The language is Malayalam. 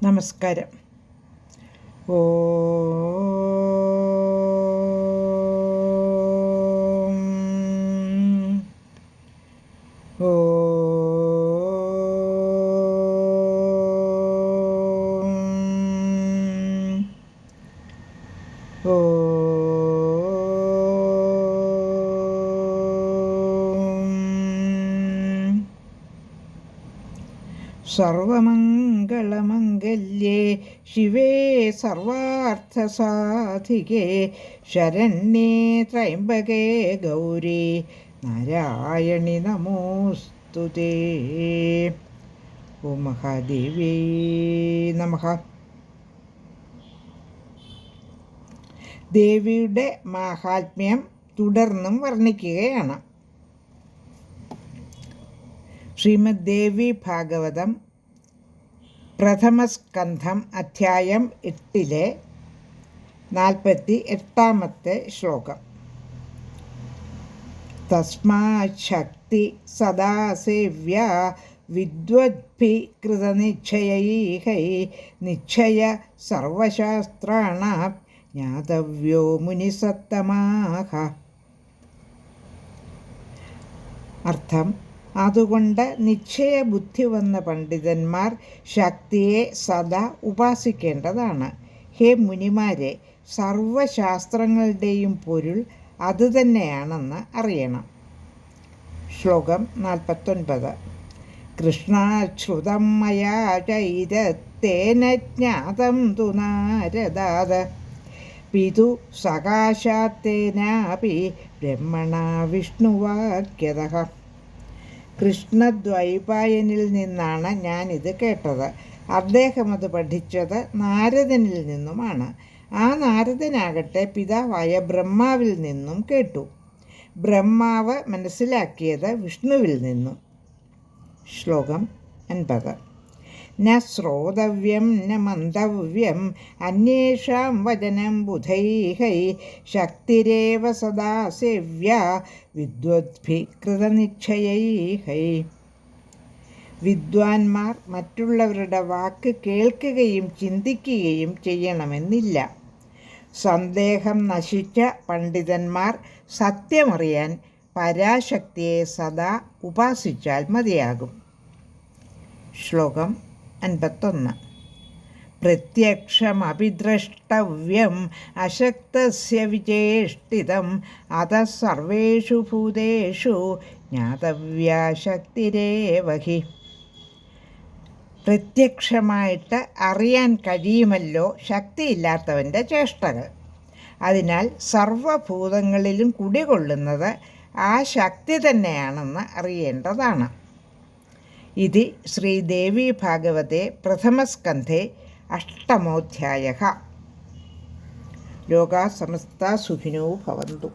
നമസ്കാരം. സർവമംഗളമംഗല്യേ ശിവേ സർവാർത്ഥസാധികേ ശരണ്യേ ത്രയംബകേ ഗൗരി നാരായണി നമോസ്തുതേ. ഓം മഹാദേവേ നമഃ. ദേവിയുടെ മാഹാത്മ്യം തുടർന്നും വർണ്ണിക്കുകയാണ്. ശ്രീമദ് ദേവി ഭാഗവതം പ്രഥമസ്കന്ധം അധ്യായം 8 48 ശ്ലോകം. തസ്മാത് ശക്തി സദാ സേവ്യ വിദ്വദ്ഭി കൃതനിശ്ചയൈഹൈ നിശ്ചയ സർവശാസ്ത്രാണാം ജ്ഞാതവ്യോ മുനിസത്തമാഹ. അർത്ഥം: അതുകൊണ്ട് നിശ്ചയബുദ്ധി വന്ന പണ്ഡിതന്മാർ ശക്തിയെ സദാ ഉപാസിക്കേണ്ടതാണ്. ഹേ മുനിമാരെ, സർവശാസ്ത്രങ്ങളുടെയും പൊരുൾ അതുതന്നെയാണെന്ന് അറിയണം. ശ്ലോകം 49. കൃഷ്ണാശ്രുതം മയാ ചൈതത്തേന ജ്ഞാതം തു നാരദാത് പിതു സകാശാത്തേനാപി ബ്രഹ്മണാ വിഷ്ണുവാക്യതഃ. കൃഷ്ണദ്വൈപായനിൽ നിന്നാണ് ഞാനിത് കേട്ടത്. അദ്ദേഹം അത് പഠിച്ചത് നാരദനിൽ നിന്നുമാണ്. ആ നാരദനാകട്ടെ പിതാവായ ബ്രഹ്മാവിൽ നിന്നും കേട്ടു. ബ്രഹ്മാവ് മനസ്സിലാക്കിയത് വിഷ്ണുവിൽ നിന്നും. ശ്ലോകം 50. ന ശ്രോതവ്യം ന മന്തവ്യം അന്യേഷാം വചനം ബുധൈഹൈ ശക്തിരേവ സദാ സേവ്യ വിദ്വദ്ഭി കൃതനിശ്ചയൈഹൈ. വിദ്വാൻമാർ മറ്റുള്ളവരുടെ വാക്ക് കേൾക്കുകയും ചിന്തിക്കുകയും ചെയ്യണമെന്നില്ല. സന്ദേഹം നശിച്ച പണ്ഡിതന്മാർ സത്യമറിയാൻ പരാശക്തിയെ സദാ ഉപാസിച്ചാൽ മതിയാകും. ശ്ലോകം 51. പ്രത്യക്ഷമഭിദ്രഷ്ടവ്യം അശക്തസ്യ വിചേഷ്ടിതം അതഃ സർവേഷു ഭൂതേഷു ജ്ഞാതവ്യാ ശക്തിരേവ ഹി. പ്രത്യക്ഷമായിട്ട് അറിയാൻ കഴിയുമല്ലോ ശക്തിയില്ലാത്തവൻ്റെ ചേഷ്ടകൾ. അതിനാൽ സർവഭൂതങ്ങളിലും കുടികൊള്ളുന്നത് ആ ശക്തി തന്നെയാണെന്ന് അറിയേണ്ടതാണ്. ഇതി ശ്രീദേവി ഭാഗവതേ പ്രഥമസ്കന്ധേ 8ാധ്യായഃ. ലോകാ സമസ്താ സുഖിനോ ഭവന്തു.